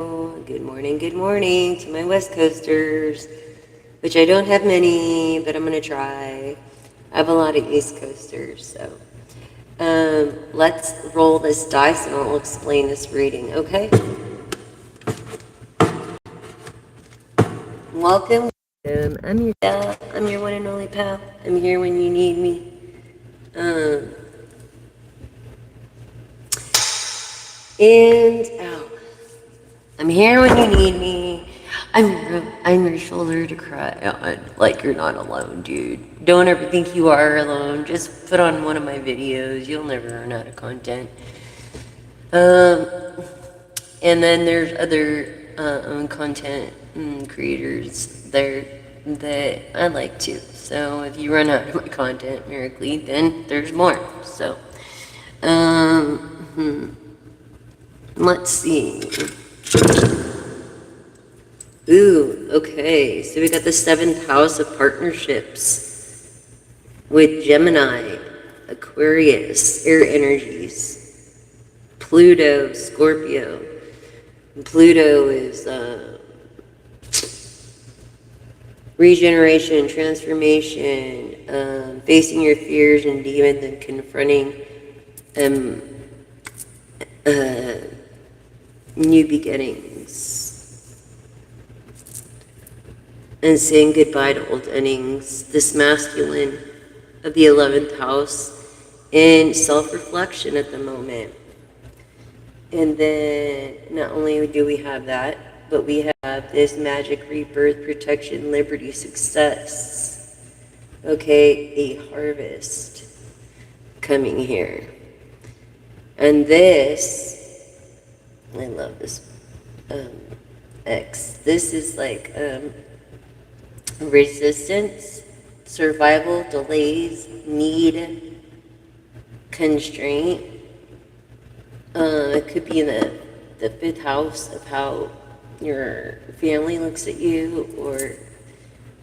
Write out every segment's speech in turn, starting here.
Good morning to my West Coasters, which I don't have many, but I'm going to try. I have a lot of East Coasters, so let's roll this dice and I'll explain this reading, okay? Welcome. I'm your pal. I'm your one and only pal. I'm here when you need me. And out. I'm here when you need me. I'm your shoulder to cry on. Like you're not alone, dude. Don't ever think you are alone. Just put on one of my videos. You'll never run out of content. Um, and then there's other content creators there that I like too. So if you run out of my content miraculously, then there's more. So, let's see. Ooh, okay. So we got the seventh house of partnerships with Gemini, Aquarius, air energies, Pluto, Scorpio. And Pluto is regeneration, transformation, facing your fears and demons and confronting new beginnings. And saying goodbye to old endings, this masculine of the 11th house, in self-reflection at the moment. And then not only do we have that, but we have this magic, rebirth, protection, liberty, success. Okay, a harvest coming here. And this, I love this X. This is like resistance, survival, delays, need, constraint. It could be in the fifth house of how your family looks at you, or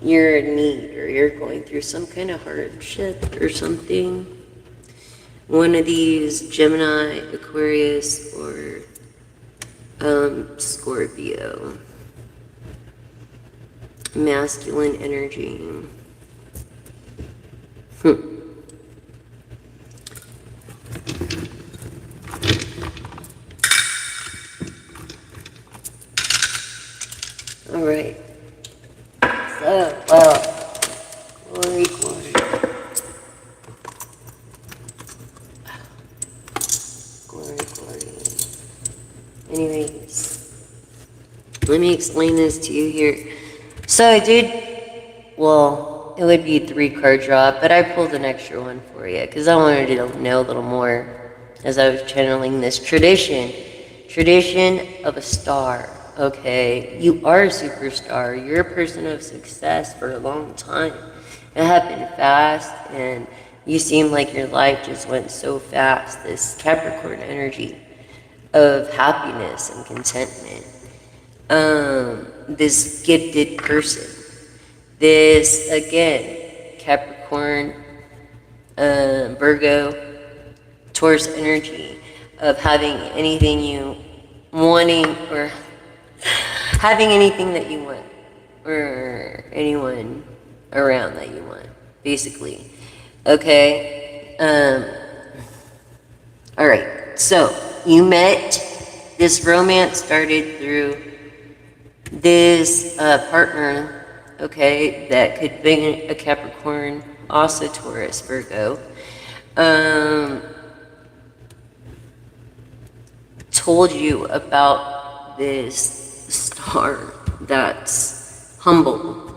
you're in need, or you're going through some kind of hardship or something. One of these, Gemini, Aquarius, or Scorpio. Masculine energy. All right. So, well, glory, glory. Glory, glory. Anyways, let me explain this to you here. So I did, well, it would be a 3-card draw, but I pulled an extra one for you because I wanted to know a little more as I was channeling this tradition of a star. Okay, you are a superstar. You're a person of success for a long time. It happened fast, and you seem like your life just went so fast. This Capricorn energy of happiness and contentment. This gifted person. This, again, Capricorn, Virgo, Taurus energy of having anything you wanting, or having anything that you want, or anyone around that you want, basically. Okay? All right. So, you met, this romance started through this partner, okay, that could be a Capricorn, also Taurus, Virgo, told you about this star that's humble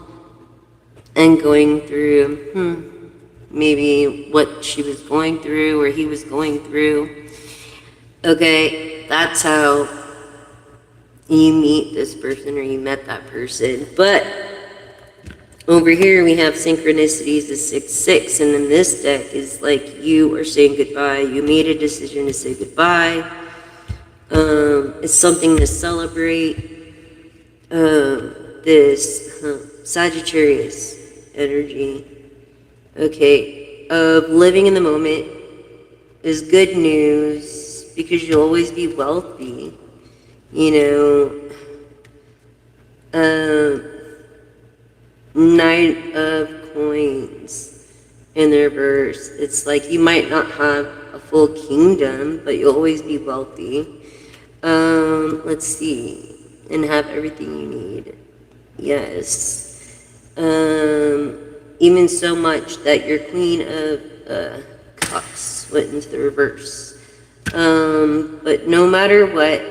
and going through maybe what she was going through or he was going through. Okay, that's how you meet this person, or you met that person. But over here we have synchronicities of 6-6, and then this deck is like you are saying goodbye. You made a decision to say goodbye. It's something to celebrate. This Sagittarius energy, okay, of living in the moment is good news because you'll always be wealthy. You know, Um, Knight of Coins in the reverse. It's like you might not have a full kingdom, but you'll always be wealthy. Let's see. And have everything you need. Yes. Even so much that your Queen of Cups went into the reverse. But no matter what,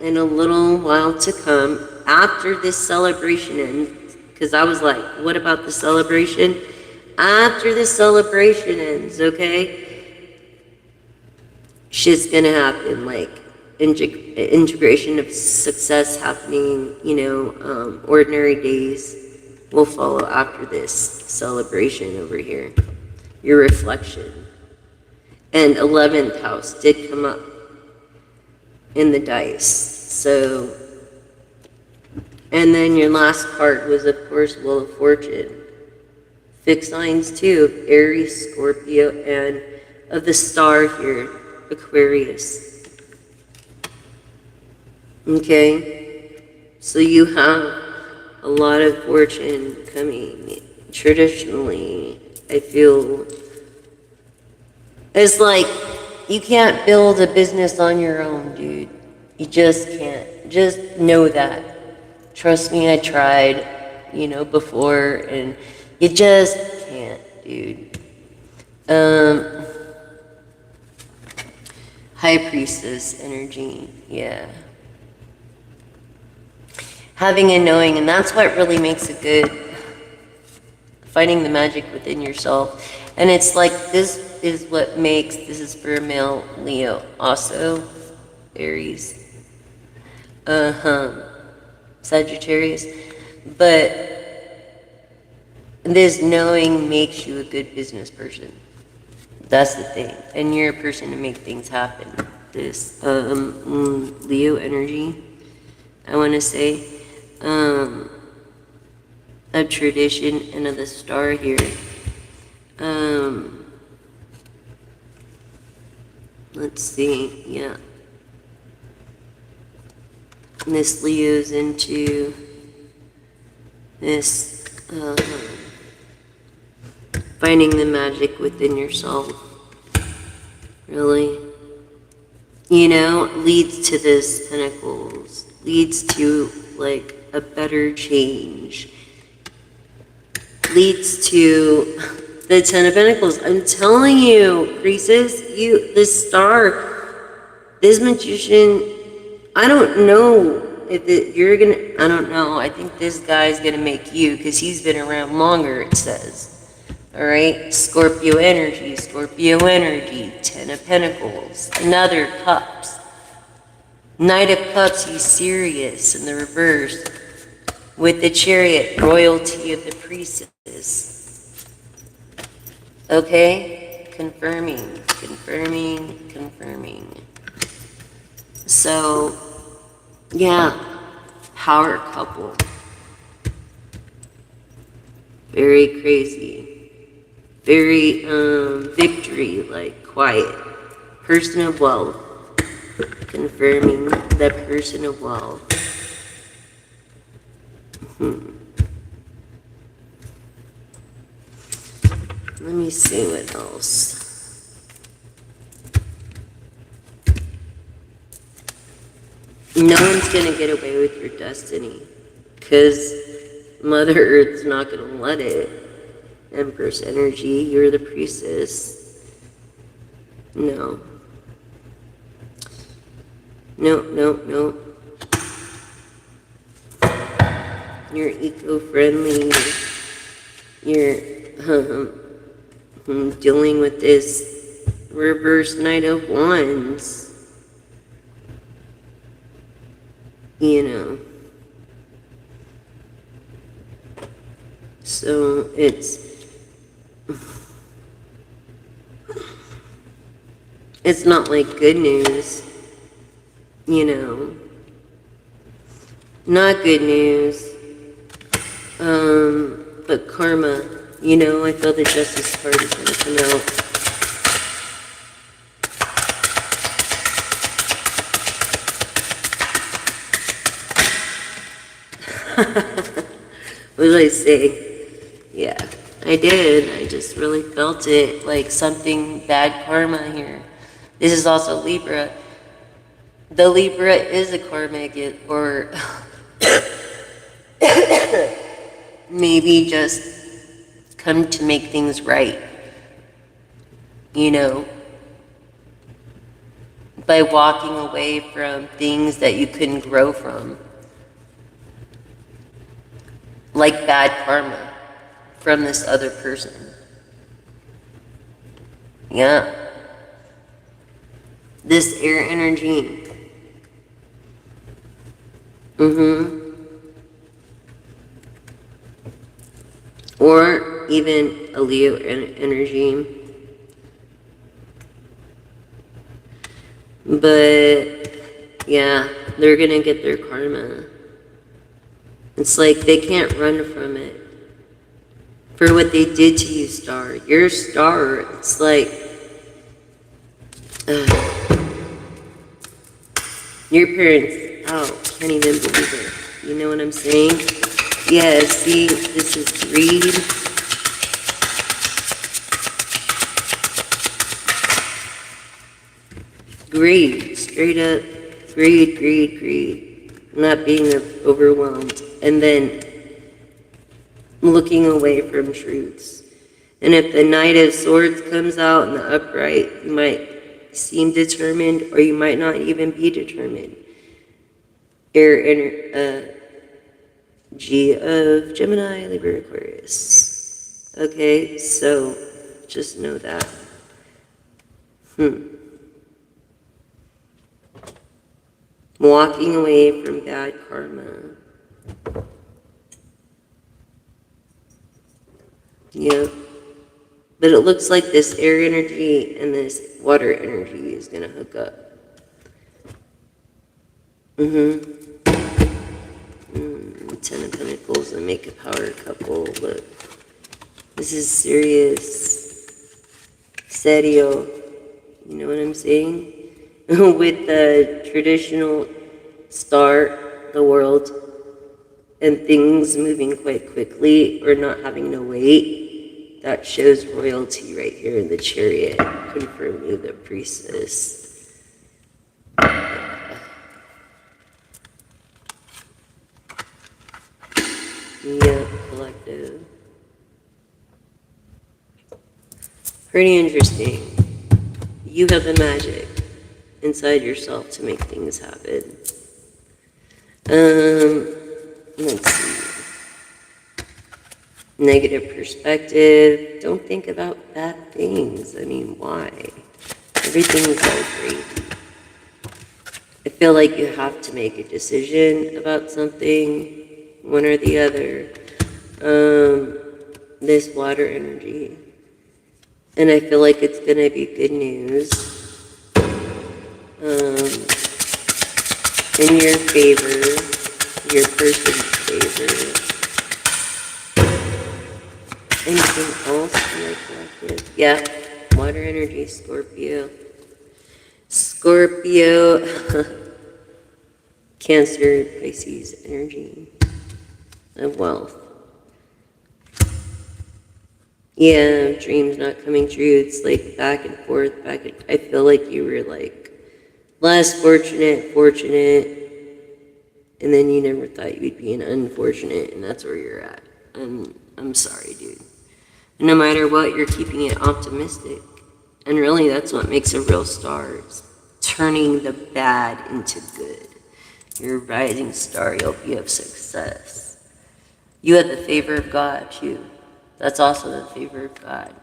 in a little while to come, after this celebration ends, because I was like, what about the celebration? After the celebration ends, okay, shit's gonna happen, like integration of success happening, ordinary days will follow after this celebration over here. Your reflection. And 11th house did come up in the dice. So, and then your last card was, of course, Wheel of Fortune. Fixed signs too, Aries, Scorpio, and of the star here, Aquarius. Okay? So you have a lot of fortune coming. Traditionally, I feel it's like you can't build a business on your own, dude. You just can't. Just know that. Trust me, I tried, before, and you just can't, dude. High Priestess energy, yeah. Having a knowing, and that's what really makes it good. Finding the magic within yourself. And it's like, this is what makes, this is for a male Leo. Also, Aries. Sagittarius. But this knowing makes you a good business person. That's the thing. And you're a person to make things happen. This Leo energy, I want to say, of tradition and of the star here. Let's see, yeah. This Leo's into this finding the magic within yourself, really. Leads to this Pentacles, leads to like a better change, leads to the Ten of Pentacles. I'm telling you, Priestess, this star, this magician, I don't know if you're gonna, I don't know. I think this guy's gonna make you, because he's been around longer, it says. All right, Scorpio energy, Ten of Pentacles, another Cups. Knight of Cups, he's serious in the reverse. With the Chariot, royalty of the Priestess. Okay, confirming. So, yeah, power couple. Very crazy. Very, victory, like quiet. Person of wealth. Confirming the person of wealth. Let me see what else. No one's gonna get away with your destiny, because Mother Earth's not gonna let it. Empress energy, you're the Priestess. No. No. You're eco-friendly. You're dealing with this reverse Knight of Wands. So it's not like good news, not good news, but karma, I feel the Justice card is going to come out. What did I say? Yeah, I did. I just really felt it, like something bad karma here. This is also Libra. The Libra is a karmic, or maybe just come to make things right, you know, by walking away from things that you couldn't grow from, like bad karma from this other person. Yeah. This air energy. Or even a Leo energy. But yeah, they're gonna get their karma. It's like they can't run from it. For what they did to you, Star. You're a star. It's like your parents, oh, can't even believe it. You know what I'm saying? Yeah, see, this is greed. Greed, straight up greed, greed, greed. Not being overwhelmed. And then looking away from truths. And if the Knight of Swords comes out in the upright, you might seem determined, or you might not even be determined. G of Gemini, Libra, Aquarius. Okay, so just know that. Walking away from bad karma. Yep. But it looks like this air energy and this water energy is going to hook up. Ten of Pentacles and make a power couple. Look. This is serious. Serio. You know what I'm saying? With the traditional star, the world, and things moving quite quickly or not having to wait, that shows royalty right here in the Chariot, confirming the Priestess. Yeah, collective. Pretty interesting. You have the magic inside yourself to make things happen. Let's see. Negative perspective. Don't think about bad things. I mean, why? Everything's all great. I feel like you have to make a decision about something, one or the other. This water energy. And I feel like it's gonna be good news. In your favor, your person's favor. Anything else in my collective? Yeah, water energy, Scorpio. Scorpio, Cancer, Pisces energy of wealth. Yeah, dreams not coming true. It's like back and forth, I feel like you were like less fortunate, and then you never thought you'd be an unfortunate, and that's where you're at. I'm sorry, dude. No matter what, you're keeping it optimistic. And really, that's what makes a real star. It's turning the bad into good. You're a rising star. You have success. You have the favor of God, too. That's also the favor of God.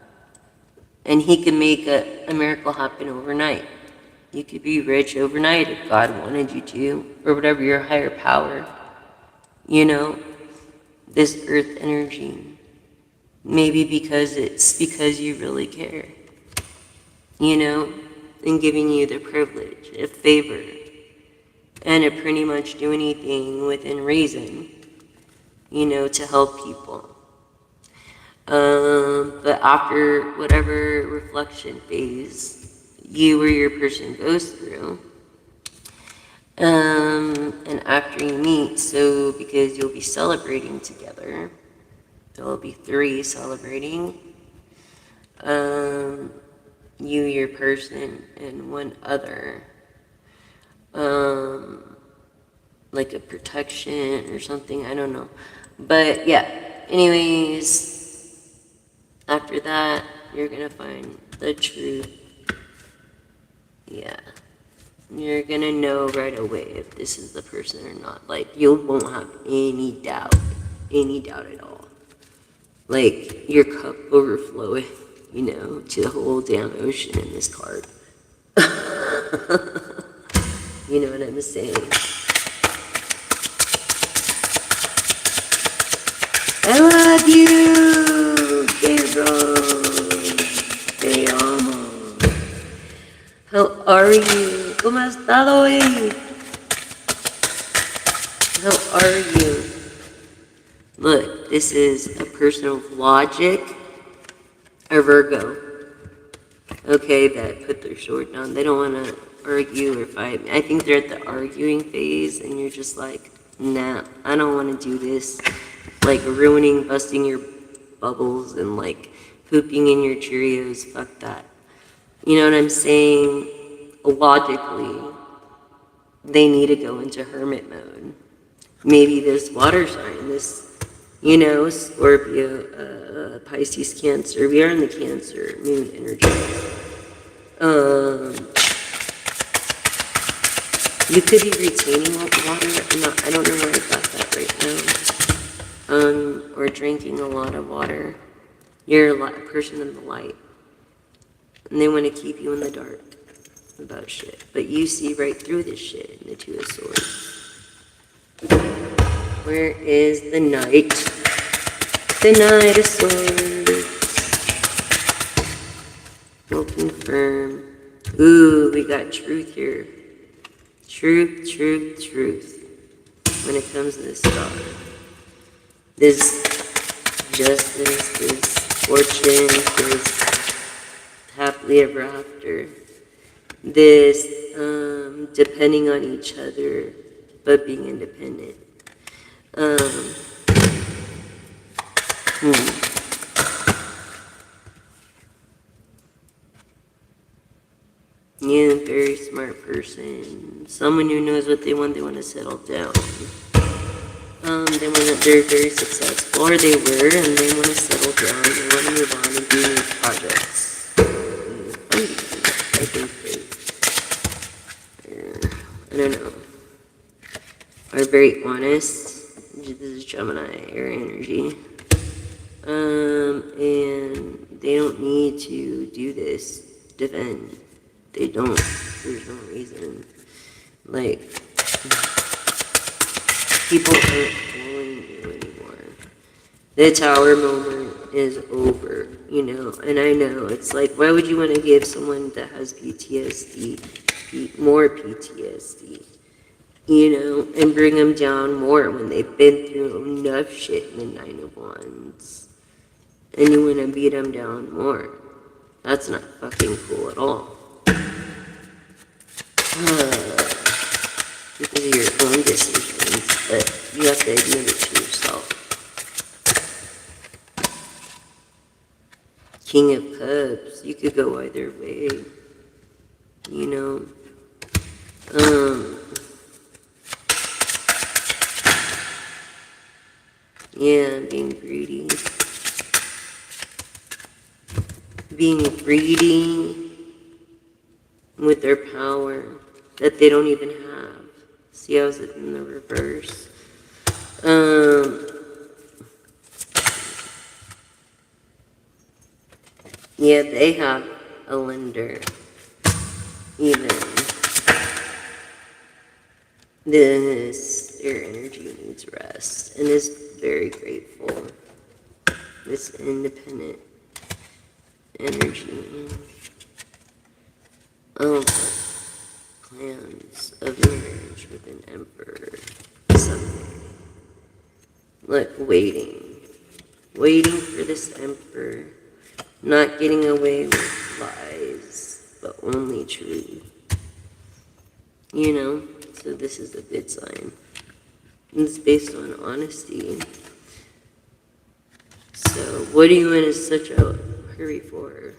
And He can make a miracle happen overnight. You could be rich overnight if God wanted you to, or whatever your higher power. You know, this earth energy. Maybe because you really care. You know, and giving you the privilege of favor. And to pretty much do anything within reason, you know, to help people. But after whatever reflection phase you or your person goes through, And after you meet, so because you'll be celebrating together, there'll be 3 celebrating. You, your person, and 1 other. Like a protection or something, I don't know. But yeah, anyways, after that, you're gonna find the truth. Yeah. You're gonna know right away if this is the person or not. Like, you won't have any doubt at all. Like, your cup overflowing, to the whole damn ocean in this card. You know what I'm saying? I love you, Gabriel. Te amo. How are you? ¿Cómo has estado hoy? How are you? Look, this is a person of logic, a Virgo. Okay, that put their sword down. They don't want to argue or fight. I think they're at the arguing phase, and you're just like, nah, I don't want to do this. Like ruining, busting your bubbles, and like pooping in your Cheerios. Fuck that. You know what I'm saying? Logically, they need to go into hermit mode. Maybe this water sign, this, Scorpio, Pisces, Cancer. We are in the Cancer moon energy. You could be retaining water. I don't know where I got that right now. Or drinking a lot of water. You're a person in the light. And they want to keep you in the dark about shit. But you see right through this shit in the 2 of Swords. Where is the Knight? The Knight of Swords. We'll confirm. Ooh, we got truth here. Truth, truth, truth. When it comes to this star. This justice, this fortune, this happily ever after. This depending on each other, but being independent. Yeah, very smart person. Someone who knows what they want to settle down. They're very successful, or they were, and they want to settle down, they want to move on and do new projects. I think I don't know, are very honest. This is Gemini, air energy. And they don't need to do this, defend. They don't. There's no reason. Like, people aren't following you anymore. The Tower moment is over, and I know it's like, why would you want to give someone that has PTSD more PTSD, and bring them down more when they've been through enough shit in the 9 of Wands, and you want to beat them down more? That's not fucking cool at all. Because of your own decisions, but you have to admit it to yourself. King of Cups, you could go either way, yeah, being greedy. Being greedy with their power that they don't even have. See how it's in the reverse? Yeah, they have a lender. Even their energy needs rest and is very grateful. This independent energy. Oh, plans of marriage with an emperor. Something. Like waiting for this emperor, not getting away with lies, but only truth. so this is a good sign. It's based on honesty. So, what are you in such a hurry for?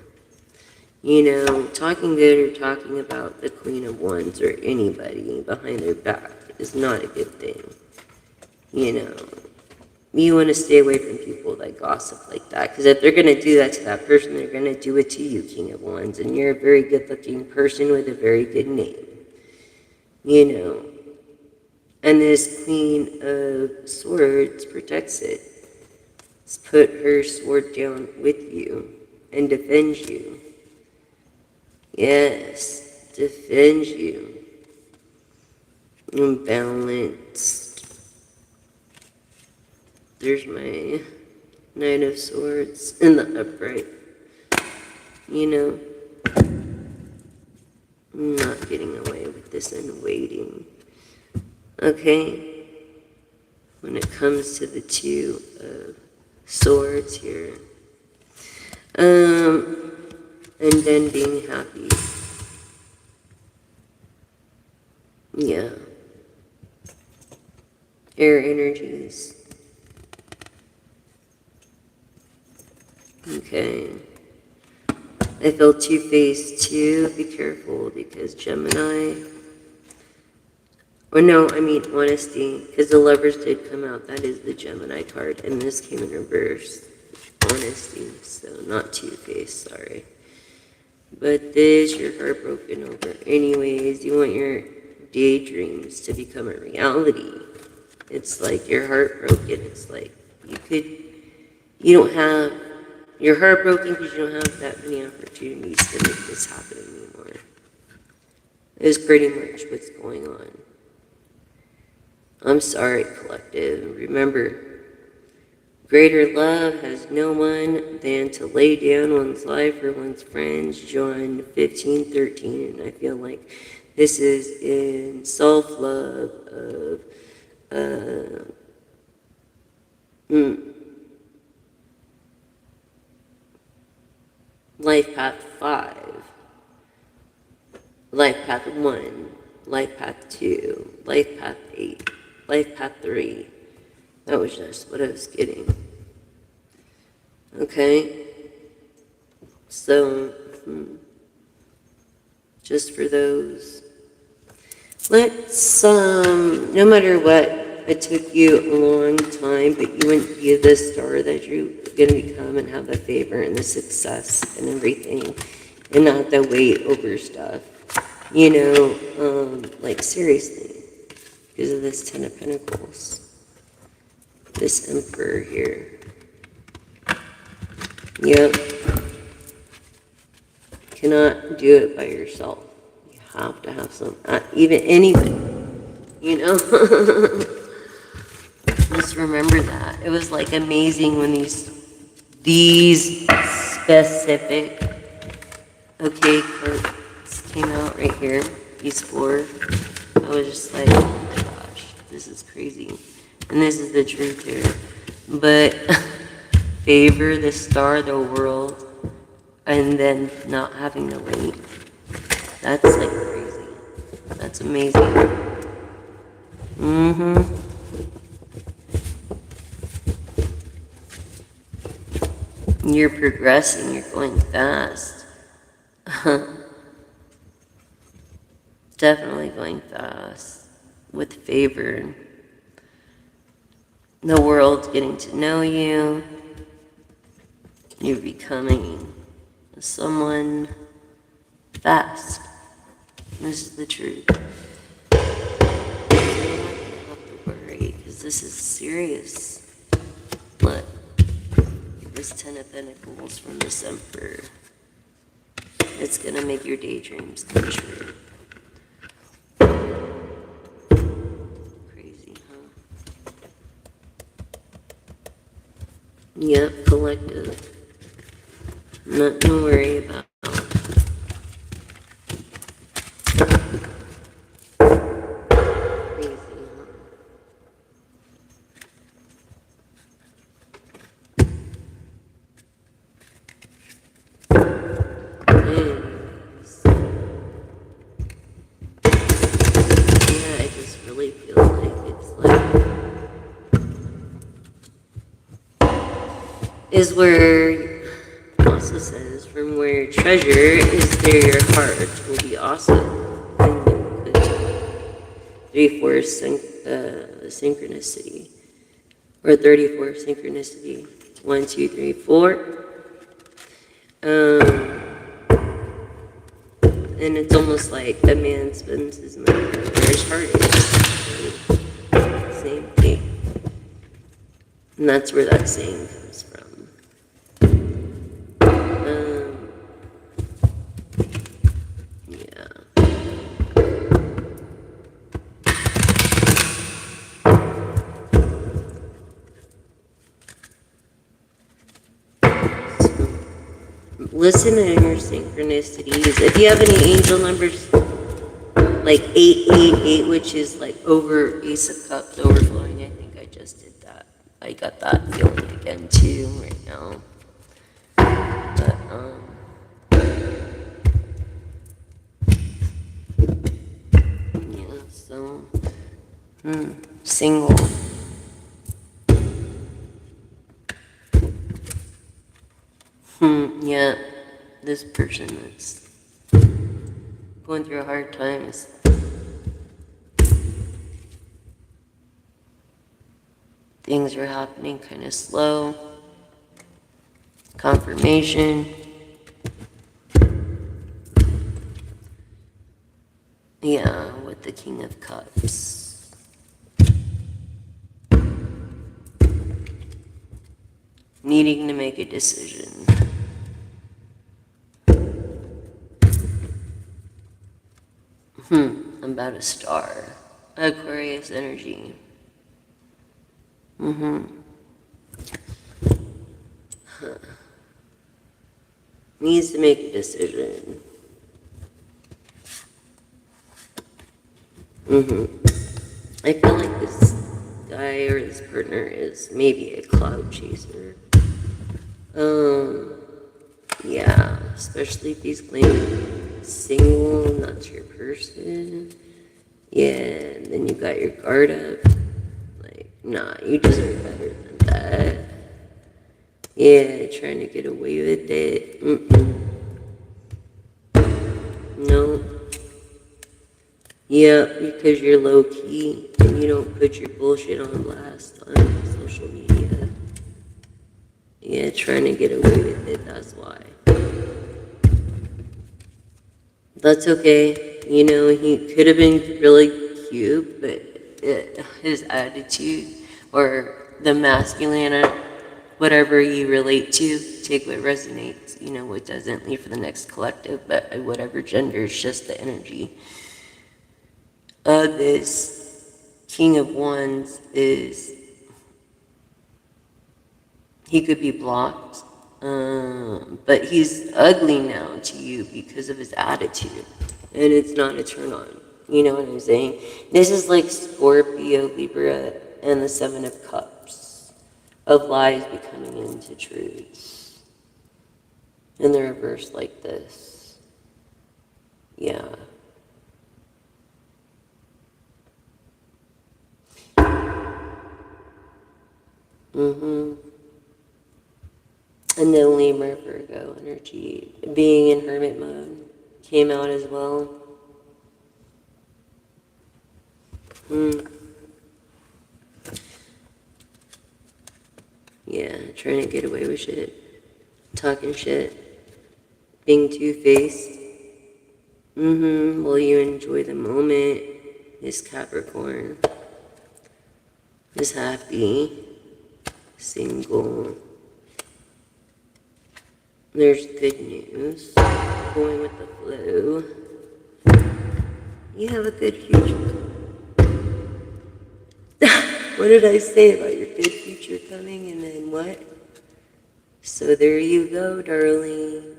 You know, talking good or talking about the Queen of Wands or anybody behind their back is not a good thing. You know, you want to stay away from people that gossip like that, because if they're going to do that to that person, they're going to do it to you, King of Wands, and you're a very good-looking person with a very good name. You know, and this Queen of Swords protects it. It's put her sword down with you and defends you. Yes, defends you. And balanced. There's my Knight of Swords in the upright. You know, I'm not getting away with this and waiting. Okay? When it comes to the Two of Swords here. And then being happy. Yeah. Air energies. Okay. I feel two-faced too. Be careful because Gemini. Or no, I mean honesty. Because the Lovers did come out. That is the Gemini card. And this came in reverse. Honesty. So not two-faced, sorry. But this, you're heartbroken over. Anyways, you want your daydreams to become a reality. It's like you're heartbroken. It's like you're heartbroken because you don't have that many opportunities to make this happen anymore. Is pretty much what's going on. I'm sorry, collective. Remember, greater love has no one than to lay down one's life for one's friends. John 15:13. And I feel like this is in self-love of Life Path 5, Life Path 1, Life Path 2, Life Path 8, Life Path 3. That was just what I was getting. Okay? So, just for those. Let's, no matter what, it took you a long time, but you went be the star that you're going to become and have the favor and the success and everything, and not the weight over stuff. You know, like seriously, because of this Ten of Pentacles. This Emperor here. Yep. Cannot do it by yourself. You have to have some, even anyone, you know? Just remember that. It was like amazing when these specific, okay, cards came out right here. These four. I was just like, oh my gosh, this is crazy. And this is the truth here. But favor, the star, the world, and then not having to wait. That's like crazy. That's amazing. You're progressing, you're going fast. Definitely going fast. With favor. The world's getting to know you. You're becoming someone fast. This is the truth. So you're not going to have to worry, because this is serious. Look, this Ten of Pentacles from this Emperor. It's going to make your daydreams come true. Crazy, huh? Yep, collective. Nothing to worry about. Crazy, huh? Anyways. Yeah, I is where it also says, from where your treasure is, there your heart will be also. And 3/4 synchronicity, or 34 synchronicity. 1, 2, 3, 4. And it's almost like a man spends his money where his heart is. Same thing. And that's where that saying comes from. Yeah. Listen to your synchronicities. If you have any angel numbers, like 888, which is like over Ace of Cups overflowing, I think I just did that. I got that feeling again too right now. But yeah. So single. Yeah, this person that's going through a hard times. Things are happening kind of slow. Confirmation. Yeah, with the King of Cups. Needing to make a decision. About a star. Aquarius energy. Needs to make a decision. I feel like this guy or this partner is maybe a cloud chaser. Yeah, especially if he's claiming single and that's your person. Yeah, and then you got your guard up. Like, nah, you deserve better than that. Yeah, trying to get away with it. No. Yeah, because you're low key and you don't put your bullshit on blast on social media. Yeah, trying to get away with it, that's why. That's okay. You know, he could have been really cute, but his attitude or the masculine, whatever you relate to, take what resonates, you know, what doesn't, leave for the next collective, but whatever gender, it's just the energy of this King of Wands is, he could be blocked, but he's ugly now to you because of his attitude, and it's not a turn on. You know what I'm saying? This is like Scorpio, Libra, and the Seven of Cups, of lies becoming into truths. In the reverse like this. Yeah. And then Libra, Virgo energy, being in hermit mode, came out as well. Yeah, trying to get away with shit. Talking shit. Being two-faced. Will you enjoy the moment? Is Capricorn. Is happy. Single. There's good news. Going with the flow. You have a good future. What did I say about your good future coming, and then what? So there you go, darling.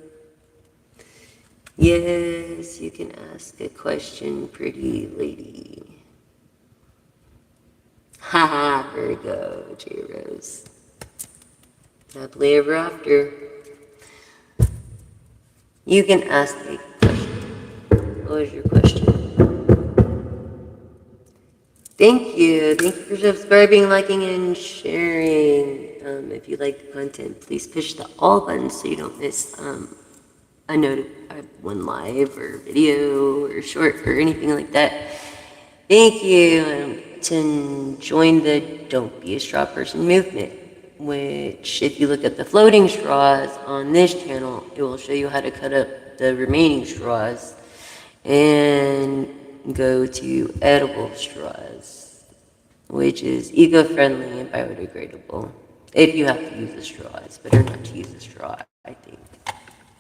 Yes, you can ask a question, pretty lady. Haha, Virgo, J-Rose. Happily ever after. You can ask a question. What was your question? Thank you. Thank you for subscribing, liking, and sharing. If you like the content, please push the all button so you don't miss one live or video or short or anything like that. Thank you to join the Don't Be a Straw Person movement, which if you look at the floating straws on this channel, it will show you how to cut up the remaining straws and go to edible straws, which is eco-friendly and biodegradable. If you have to use a straw, it's better not to use a straw, I think.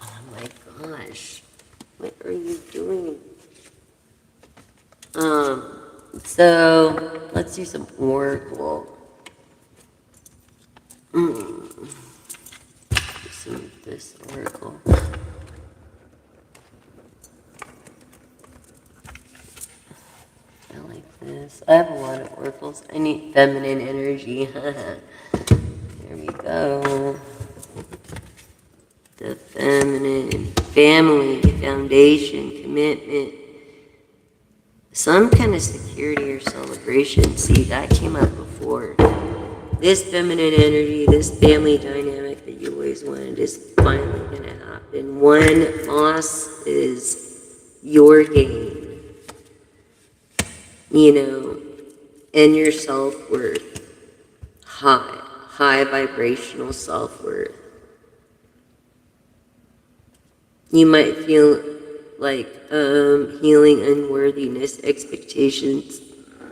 Oh my gosh, what are you doing? So let's do some oracle. Some of this oracle. I like this. I have a lot of oracles. I need feminine energy. There we go. The feminine, family, foundation, commitment, some kind of security or celebration. See, that came up before. This feminine energy, this family dynamic that you always wanted is finally going to happen. One loss is your gain, and your self-worth. High vibrational self-worth. You might feel like healing unworthiness, expectations,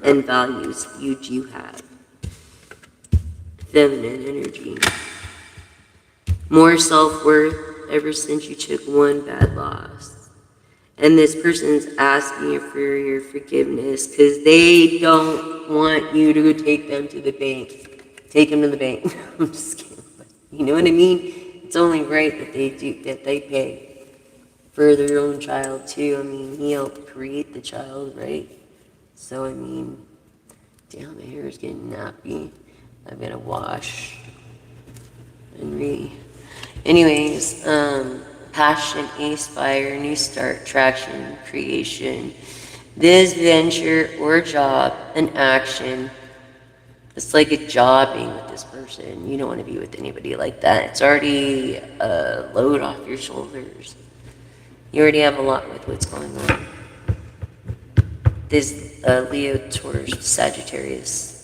and values huge you have. Feminine energy. More self-worth ever since you took one bad loss. And this person's asking you for your forgiveness because they don't want you to take them to the bank. Take them to the bank. I'm just kidding. You know what I mean? It's only right that they pay for their own child too. I mean, he helped create the child, right? So I mean, damn, my hair is getting nappy. I'm gonna wash and Anyways, passion, aspire, new start, traction, creation. This venture or job, an action. It's like a job being with this person. You don't want to be with anybody like that. It's already a load off your shoulders. You already have a lot with what's going on. This Leo, Taurus, Sagittarius.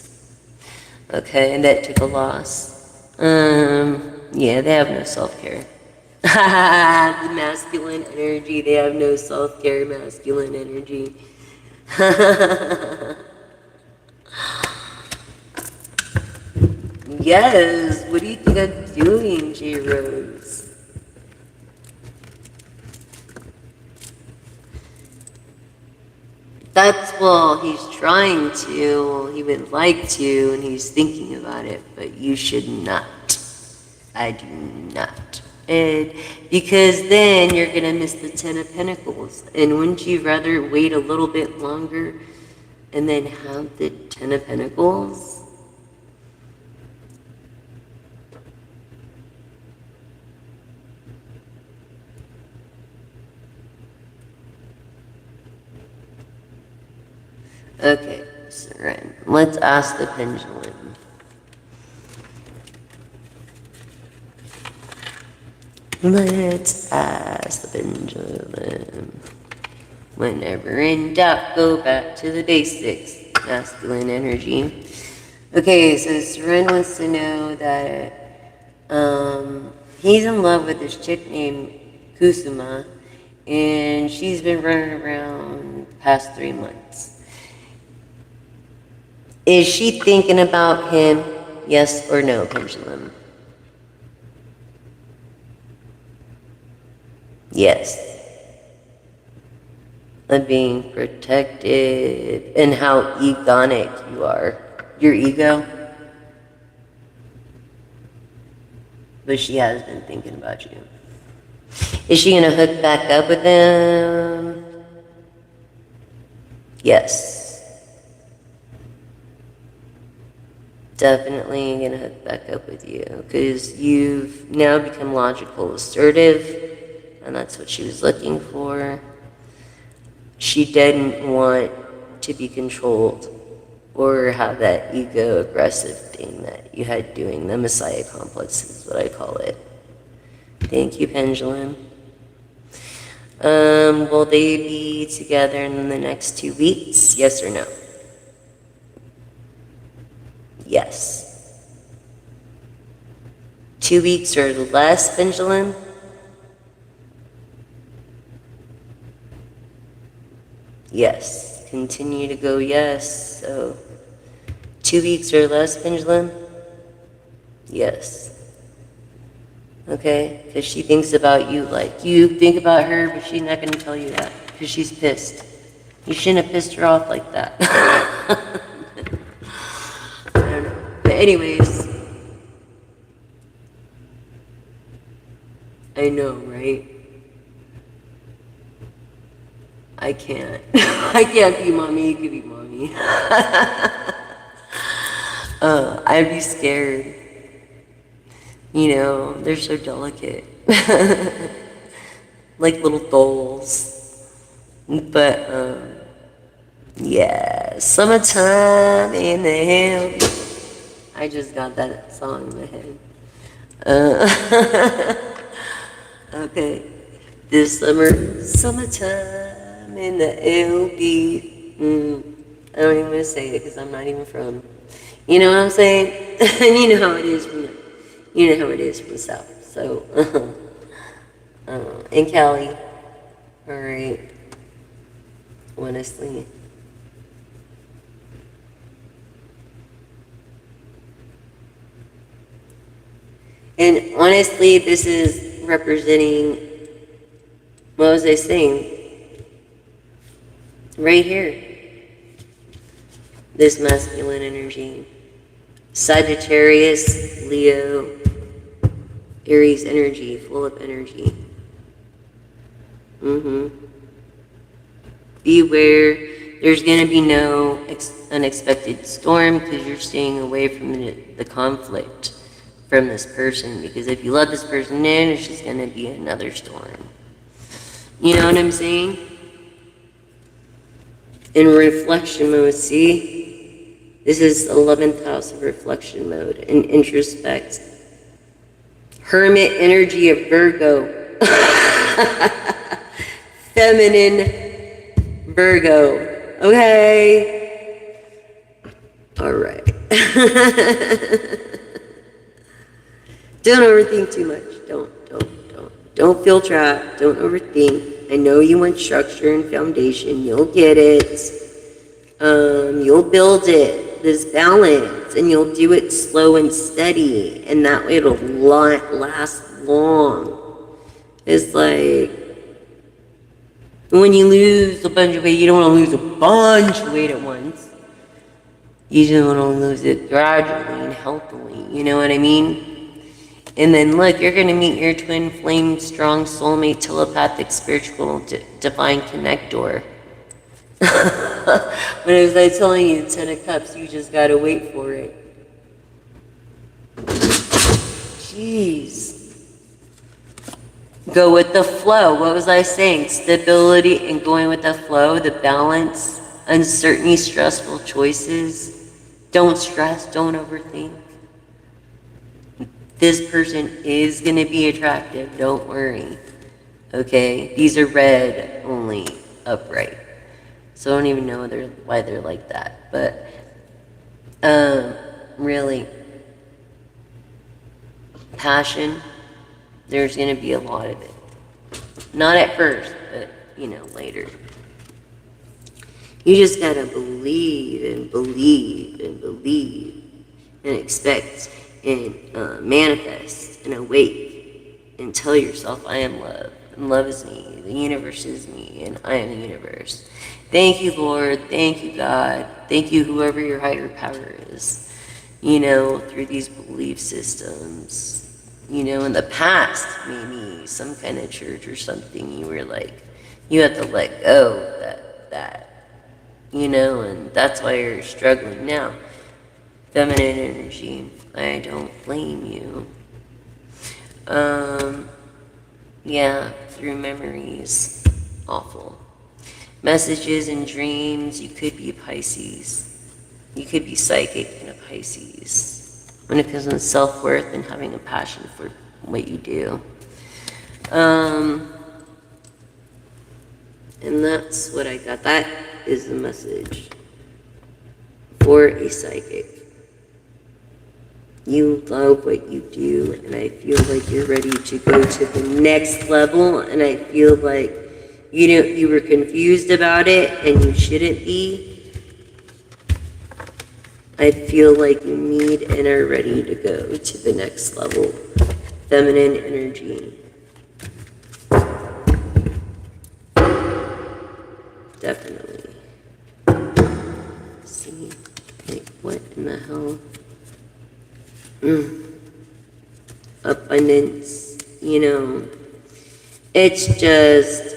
Okay, and that took a loss. Yeah, they have no self-care. The masculine energy, they have no self-care, masculine energy. Yes, what do you think I'm doing, J. Rose? He's trying to, he would like to, and he's thinking about it, but you should not. I do not. Because then you're going to miss the Ten of Pentacles. And wouldn't you rather wait a little bit longer and then have the Ten of Pentacles? Okay, Seren. Let's ask the pendulum. Let's ask the pendulum. Whenever in doubt, go back to the basics. Masculine energy. Okay, so Seren wants to know that he's in love with this chick named Kusuma, and she's been running around the past 3 months. Is she thinking about him? Yes or no, pendulum? Yes. Of being protected and how egonic you are. Your ego? But she has been thinking about you. Is she going to hook back up with him? Yes. Definitely gonna hook back up with you because you've now become logical, assertive, and that's what she was looking for. She didn't want to be controlled or have that ego aggressive thing that you had doing the Messiah complex is what I call it. Thank you, Pendulum. Will they be together in the next 2 weeks? Yes or no? Yes. 2 weeks or less, Pendulum? Yes. Continue to go yes. So 2 weeks or less, Pendulum? Yes. Okay? Because she thinks about you like you think about her, but she's not going to tell you that because she's pissed. You shouldn't have pissed her off like that. I don't know. But anyways, I know, right? I can't. I can't be mommy. You can be mommy. I'd be scared. You know, they're so delicate. Like little dolls. But, yeah, summertime in the hill. I just got that song in my head. Okay. This summertime in the LB. I don't even want to say it because I'm not even from. You know what I'm saying? And you know how it is from the South. So, in Cali. All right. Honestly. And honestly, this is representing, what was I saying? Right here. This masculine energy. Sagittarius, Leo, Aries energy, full of energy. Beware, there's going to be no unexpected storm because you're staying away from the conflict from this person. Because if you let this person in, it's just going to be another storm. You know what I'm saying? In reflection mode, see? This is 11th house of reflection mode and introspect. Hermit energy of Virgo. Feminine Virgo. Okay? Alright. Don't overthink too much. Don't feel trapped. Don't overthink. I know you want structure and foundation. You'll get it. You'll build it. This balance. And you'll do it slow and steady. And that way it'll last long. It's like when you lose a bunch of weight, you don't want to lose a bunch of weight at once. You just want to lose it gradually and healthily. You know what I mean? And then look, you're going to meet your twin flame, strong soulmate, telepathic, spiritual, divine connector. When I was like telling you 10 of cups, you just got to wait for it. Jeez. Go with the flow. What was I saying? Stability and going with the flow, the balance, uncertainty, stressful choices. Don't stress, don't overthink. This person is going to be attractive, don't worry. Okay? These are red only, upright. So I don't even know why they're like that. But, really, passion, there's going to be a lot of it. Not at first, but, later. You just got to believe and believe and believe and expect and manifest and awake and tell yourself, I am love, and love is me, the universe is me, and I am the universe. Thank you, Lord. Thank you, God. Thank you, whoever your higher power is, through these belief systems. In the past, maybe some kind of church or something, you were like, you have to let go of that, and that's why you're struggling now. Feminine energy, I don't blame you. Yeah, through memories, awful. Messages and dreams, you could be a Pisces. You could be psychic in a Pisces. when it comes to self-worth and having a passion for what you do. And that's what I got. That is the message for a psychic. You love what you do, and I feel like you're ready to go to the next level, and I feel like you were confused about it, and you shouldn't be. I feel like you need and are ready to go to the next level. Feminine energy. Definitely. See, like, what in the hell? Abundance, it's just,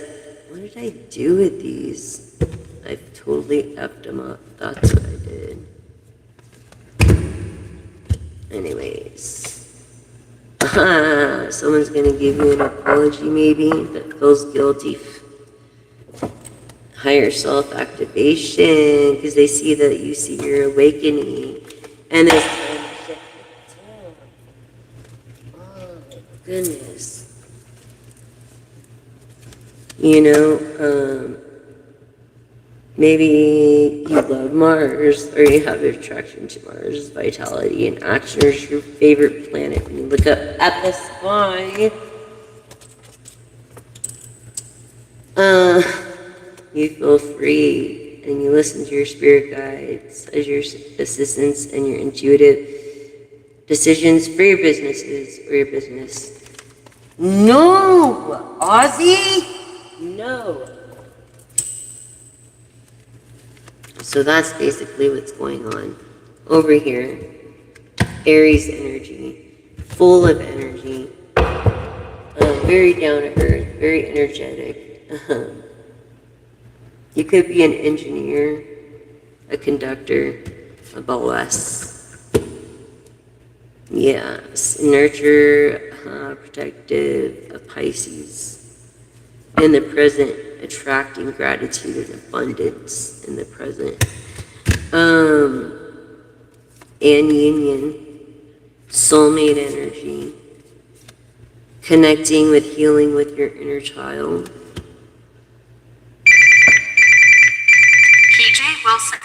what did I do with these? I've totally effed them up. That's what I did. Anyways. Someone's gonna give you an apology maybe that feels guilty. Higher self activation, because they see that you see your awakening. And there's time to shift it. Oh my goodness. Maybe you love Mars, or you have attraction to Mars. Vitality and action is your favorite planet. When you look up at the sky, you feel free, and you listen to your spirit guides as your assistants and your intuitive decisions for your businesses or your business. No, Ozzy, no. So that's basically what's going on over here. Aries energy, full of energy, very down to earth, very energetic. You could be an engineer, a conductor, a boss. Yes, nurture, protective, a Pisces. In the present, attracting gratitude and abundance in the present. And union, soulmate energy, connecting with healing with your inner child. PJ Wilson.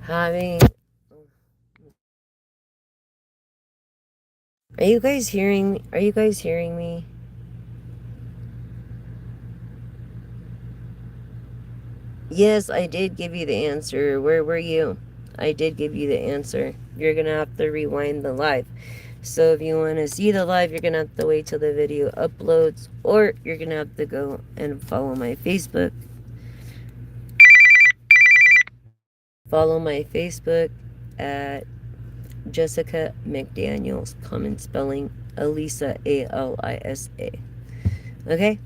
Having. Are you guys hearing me? Yes, I did give you the answer. Where were you? I did give you the answer. You're gonna have to rewind the live. So if you want to see the live, you're gonna have to wait till the video uploads, or you're gonna have to go and follow my Facebook. Follow my Facebook at Jessica McDaniels. Common spelling Alisa, Alisa. Okay?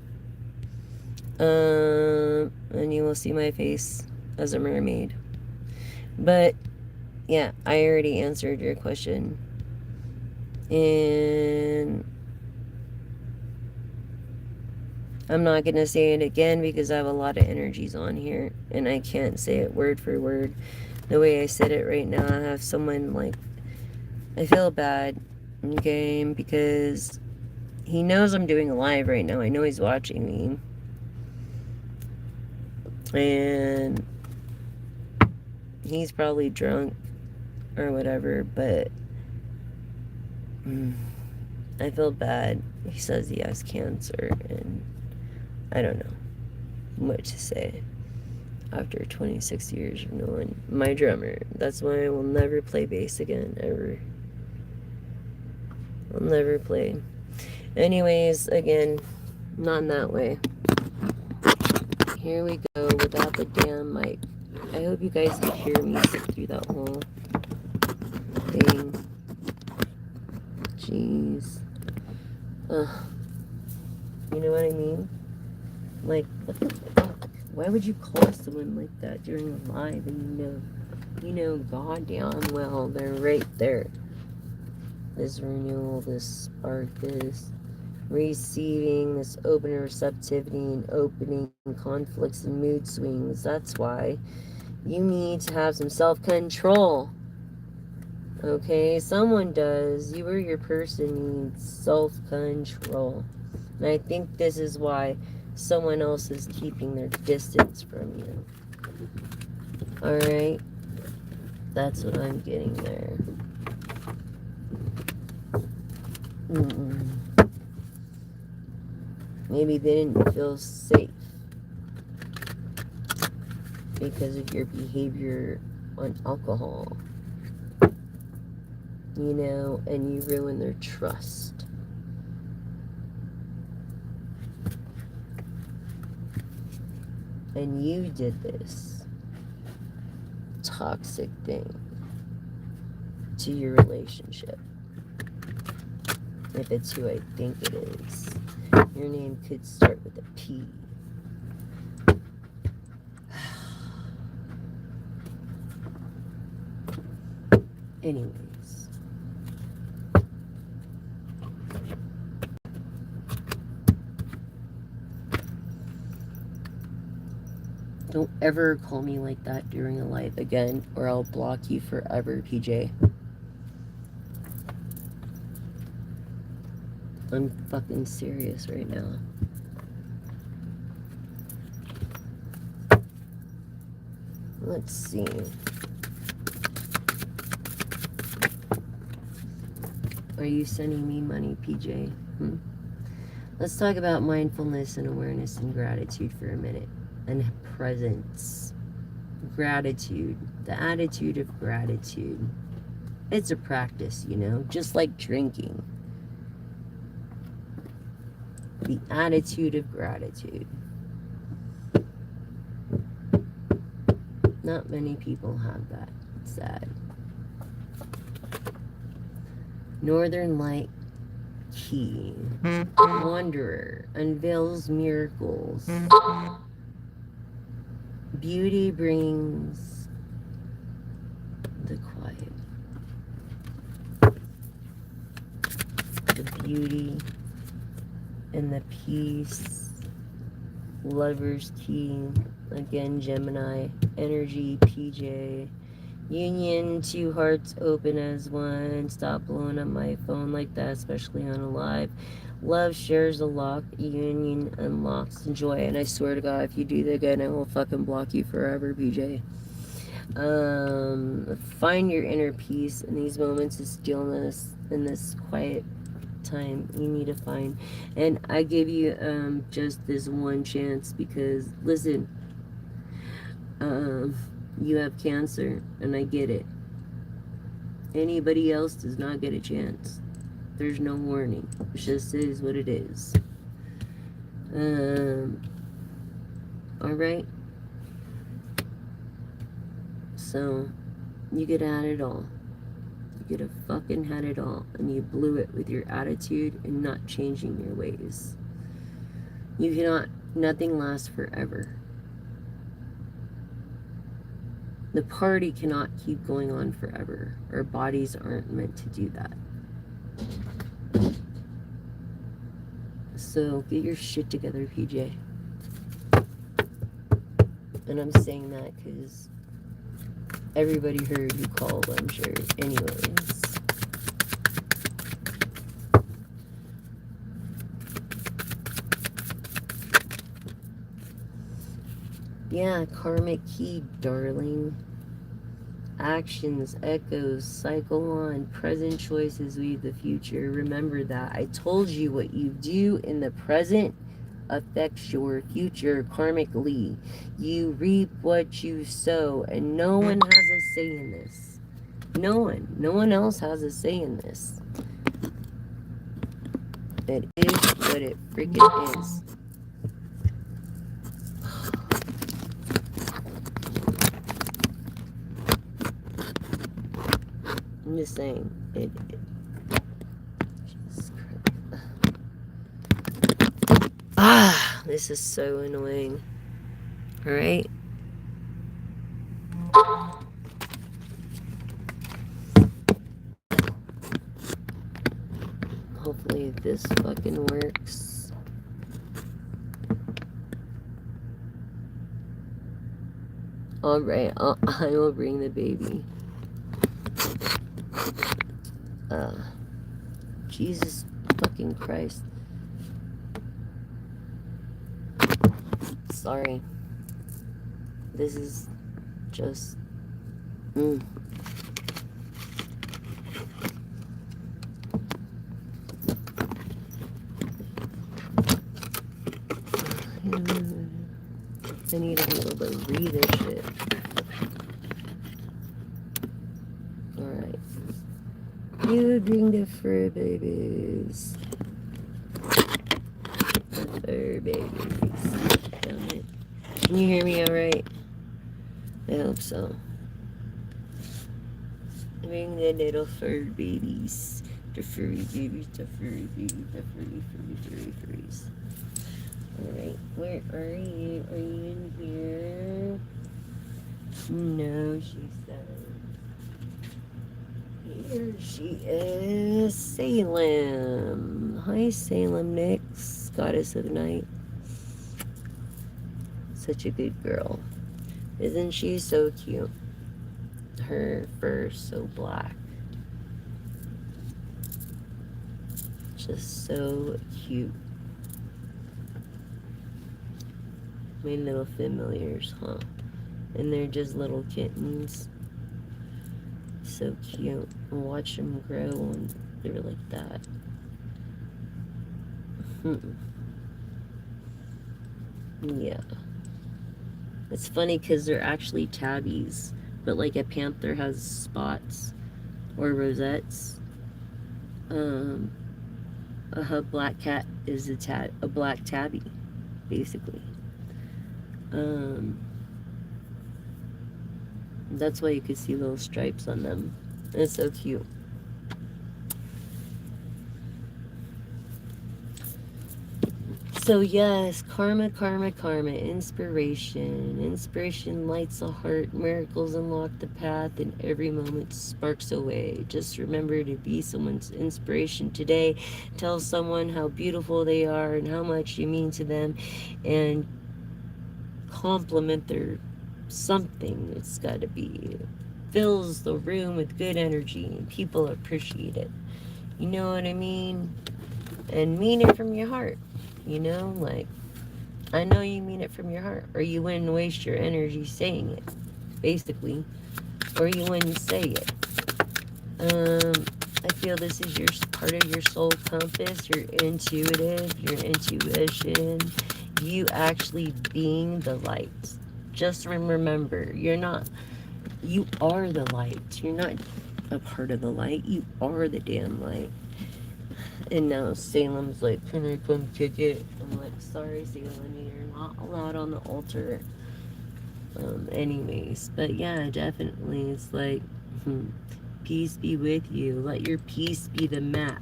And you will see my face as a mermaid. But yeah, I already answered your question. And I'm not gonna say it again because I have a lot of energies on here and I can't say it word for word the way I said it right now. I have someone like, I feel bad, okay, because he knows I'm doing a live right now. I know he's watching me. And he's probably drunk or whatever, but I feel bad. He says he has cancer, and I don't know what to say after 26 years of knowing my drummer. That's why I will never play bass again, ever. I'll never play. Anyways, again, not in that way. Here we go without the damn mic. I hope you guys could hear me sit through that whole thing. Jeez. You know what I mean? Like, what the fuck? Why would you call someone like that during a live and you know goddamn well they're right there. This renewal, this spark, this. receiving, this open receptivity and opening conflicts and mood swings. That's why you need to have some self-control. Okay, someone does. You or your person needs self-control. And I think this is why someone else is keeping their distance from you. Alright? That's what I'm getting there. Maybe they didn't feel safe because of your behavior on alcohol. You know, and you ruin their trust. And you did this toxic thing to your relationship. If it's who I think it is. Your name could start with a P. Anyways. Don't ever call me like that during a live again, or I'll block you forever, PJ. I'm fucking serious right now. Let's see. Are you sending me money, PJ? Let's talk about mindfulness and awareness and gratitude for a minute. And presence. Gratitude. The attitude of gratitude. It's a practice, you know, just like drinking. The attitude of gratitude. Not many people have that. It's sad. Northern Light Key. Wanderer. Unveils miracles. Beauty brings the quiet. The beauty and the peace. Lover's Key. Again, Gemini. Energy, PJ. Union, two hearts open as one. Stop blowing up my phone like that, especially on a live. Love shares a lock. Union unlocks joy. And I swear to God, if you do that again, I will fucking block you forever, PJ. Find your inner peace in these moments of stillness, in this quiet time you need to find. And I give you just this one chance because, listen, you have cancer, and I get it. Anybody else does not get a chance. There's no warning. It just is what it is. Alright? So, you could have it all. You could have fucking had it all, and you blew it with your attitude and not changing your ways. You cannot, nothing lasts forever. The party cannot keep going on forever. Our bodies aren't meant to do that. So get your shit together, PJ. And I'm saying that because everybody heard you called, I'm sure. Anyways. Yeah, karmic key, darling. Actions, echoes, cycle on. Present choices weave the future. Remember that. I told you what you do in the present affects your future karmically. You reap what you sow, and no one has a say in this. No one. No one else has a say in this. It is what it freaking is. I'm just saying, this is so annoying. Alright? Hopefully this fucking works. Alright, I will bring the baby. Jesus fucking Christ. Sorry. This is just... I need to be able to read this shit. Alright. You bring the fur babies. The fur babies. Damn it. Can you hear me alright? I hope so. Bring the little fur babies. The furry babies, the furry babies, the furries. Alright, where are you? Are you in here? No, she said. Here she is, Salem. Hi, Salem Nix, goddess of the night. Such a good girl. Isn't she so cute? Her fur so black. Just so cute. My little familiars, huh? And they're just little kittens. So cute. And watch them grow and they're like that. Yeah. It's funny because they're actually tabbies. But like a panther has spots or rosettes. A black cat is a black tabby, basically. That's why you could see little stripes on them. It's so cute. So yes, karma, inspiration lights the heart, miracles unlock the path, and every moment sparks away. Just remember to be someone's inspiration today. Tell someone how beautiful they are and how much you mean to them, and compliment their something. It's got to be fills the room with good energy and people appreciate it. You know what I mean? And mean it from your heart. You know, like, I know you mean it from your heart, or you wouldn't waste your energy saying it, basically, or you wouldn't say it. I feel this is your part of your soul compass, your intuitive, your intuition, you actually being the light. Just remember, you are the light. You're not a part of the light. You are the damn light. And now Salem's like, can I come kick it? I'm like, sorry, Salem, you're not allowed on the altar. Anyways, but yeah, definitely, it's like, peace be with you. Let your peace be the map.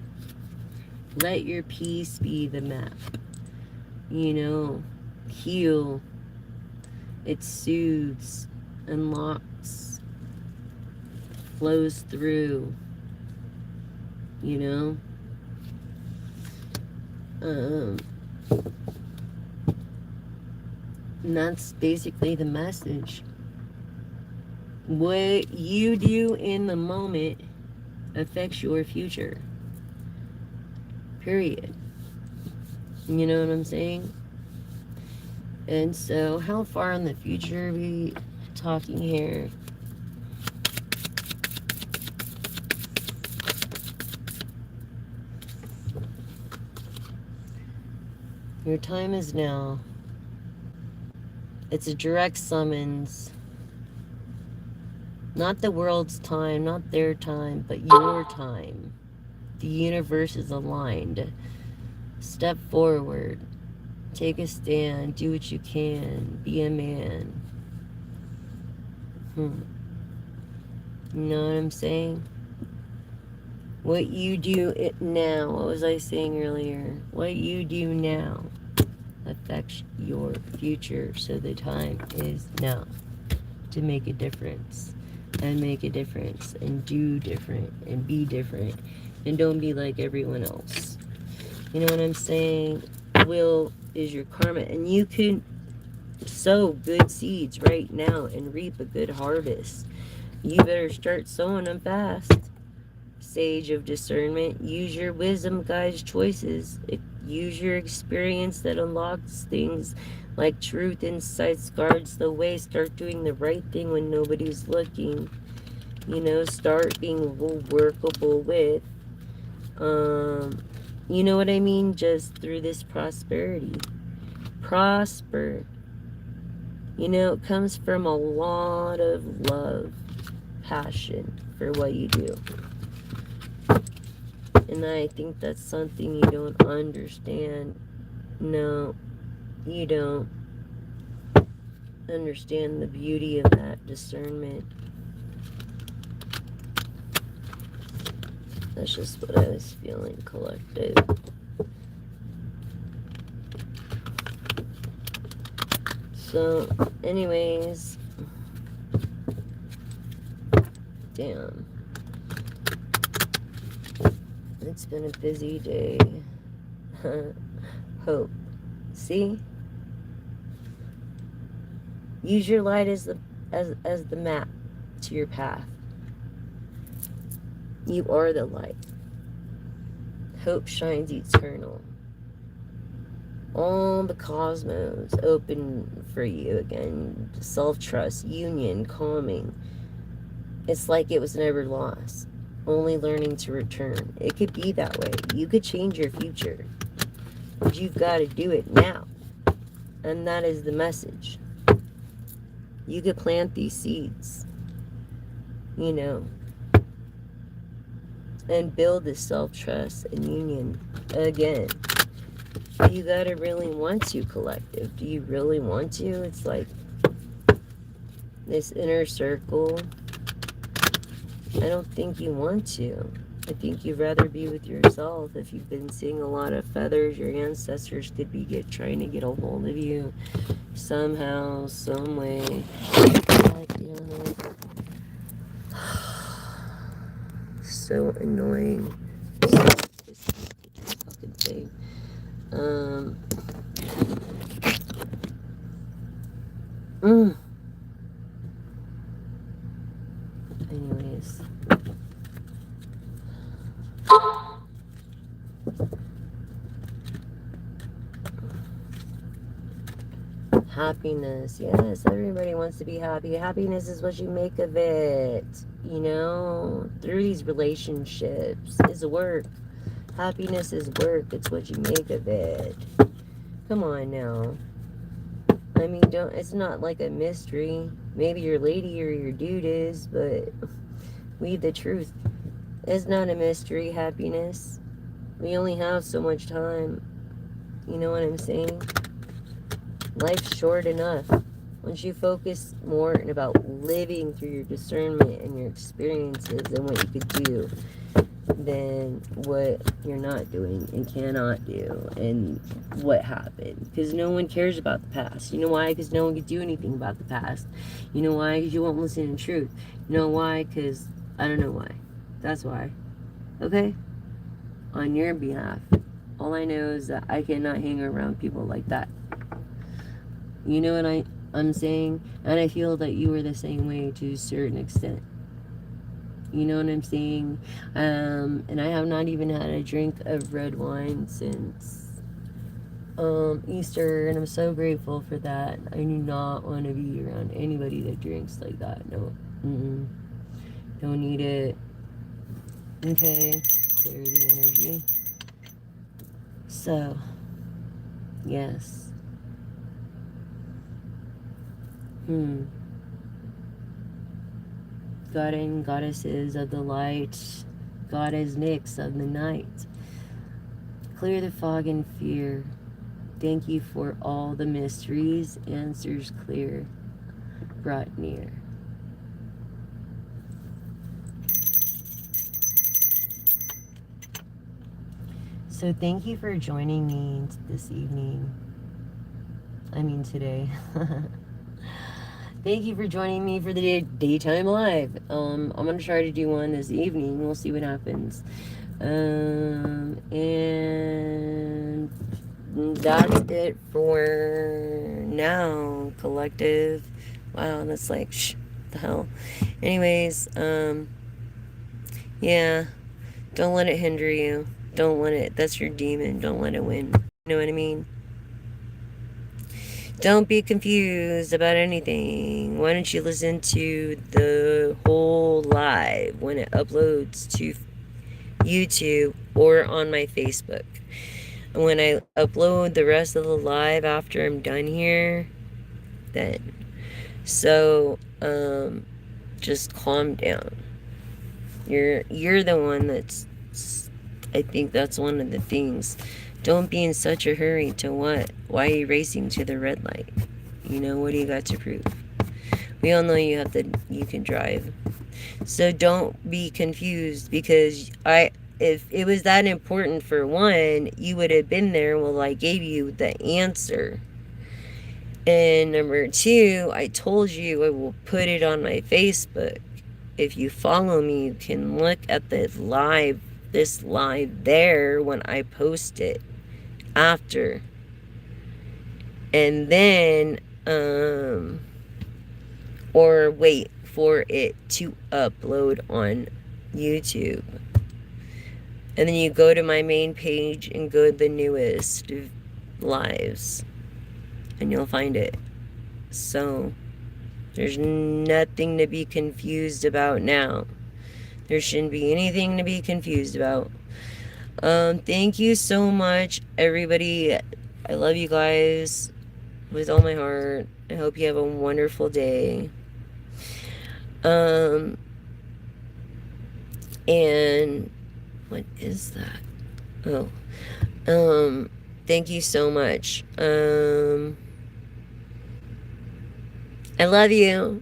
Let your peace be the map. You know, heal. It soothes, unlocks, flows through, you know? And that's basically the message. What you do in the moment affects your future. Period. You know what I'm saying? And so, how far in the future are we talking here? Your time is now. It's a direct summons. Not the world's time, not their time, but your time. The universe is aligned. Step forward. Take a stand. Do what you can. Be a man. You know what I'm saying? What you do it now. What was I saying earlier? What you do now affects your future. So the time is now to make a difference. And make a difference. And do different. And be different. And don't be like everyone else. You know what I'm saying? Will is your karma. And you can sow good seeds right now and reap a good harvest. You better start sowing them fast. Sage of discernment, use your wisdom guides choices. Use your experience that unlocks things like truth, insights, guards the way. Start doing the right thing when nobody's looking. You know, start being workable with. You know what I mean? Just through this prosperity. Prosper. You know, it comes from a lot of love, passion for what you do. And I think that's something you don't understand. No, you don't understand the beauty of that discernment. That's just what I was feeling, collective. So, anyways, damn. It's been a busy day. Hope. See? Use your light as the map to your path. You are the light. Hope shines eternal. All the cosmos open for you again. Self-trust, union, calming. It's like it was never lost. Only learning to return. It could be that way. You could change your future. But you've got to do it now. And that is the message. You could plant these seeds. You know. And build this self-trust and union again. You gotta really want to, collective. Do you really want to? It's like this inner circle. I don't think you want to. I think you'd rather be with yourself. If you've been seeing a lot of feathers, your ancestors could be trying to get a hold of you somehow, some way. So annoying. This fucking thing. Anyways. Happiness. Yes, everybody wants to be happy. Happiness is what you make of it. You know, through these relationships is work. Happiness is work. It's what you make of it. Come on now. I mean, it's not like a mystery. Maybe your lady or your dude is, but leave the truth. It's not a mystery, happiness. We only have so much time. You know what I'm saying? Life's short enough. Once you focus more about living through your discernment and your experiences and what you could do than what you're not doing and cannot do and what happened. Because no one cares about the past. You know why? Because no one can do anything about the past. You know why? Because you won't listen to truth. You know why? Because I don't know why. That's why. Okay? On your behalf. All I know is that I cannot hang around people like that. You know what I'm saying? And I feel that you were the same way to a certain extent. You know what I'm saying? And I have not even had a drink of red wine since Easter, and I'm so grateful for that. I do not want to be around anybody that drinks like that. No. Don't need it. Okay. Clear the energy. So, yes. God and goddesses of the light, goddess Nyx of the night. Clear the fog and fear. Thank you for all the mysteries, answers clear, brought near. So thank you for joining me this evening. I mean today. Thank you for joining me for the daytime live. I'm going to try to do one this evening. We'll see what happens. And that's it for now, collective. Wow, that's like, the hell. Anyways, yeah, don't let it hinder you. Don't let it, that's your demon. Don't let it win. You know what I mean? Don't be confused about anything. Why don't you listen to the whole live when it uploads to YouTube or on my Facebook? And when I upload the rest of the live after I'm done here, then. So, just calm down. You're the one that's, I think that's one of the things. Don't be in such a hurry to what? Why are you racing to the red light? You know, what do you got to prove? We all know you can drive. So don't be confused, because if it was that important for one, you would have been there while I gave you the answer. And number two, I told you I will put it on my Facebook. If you follow me, you can look at this live there when I post it after. And then, or wait for it to upload on YouTube. And then you go to my main page and go to the newest lives, and you'll find it. So, there's nothing to be confused about now. There shouldn't be anything to be confused about. Thank you so much, everybody. I love you guys with all my heart. I hope you have a wonderful day. And what is that? Oh. Thank you so much. I love you.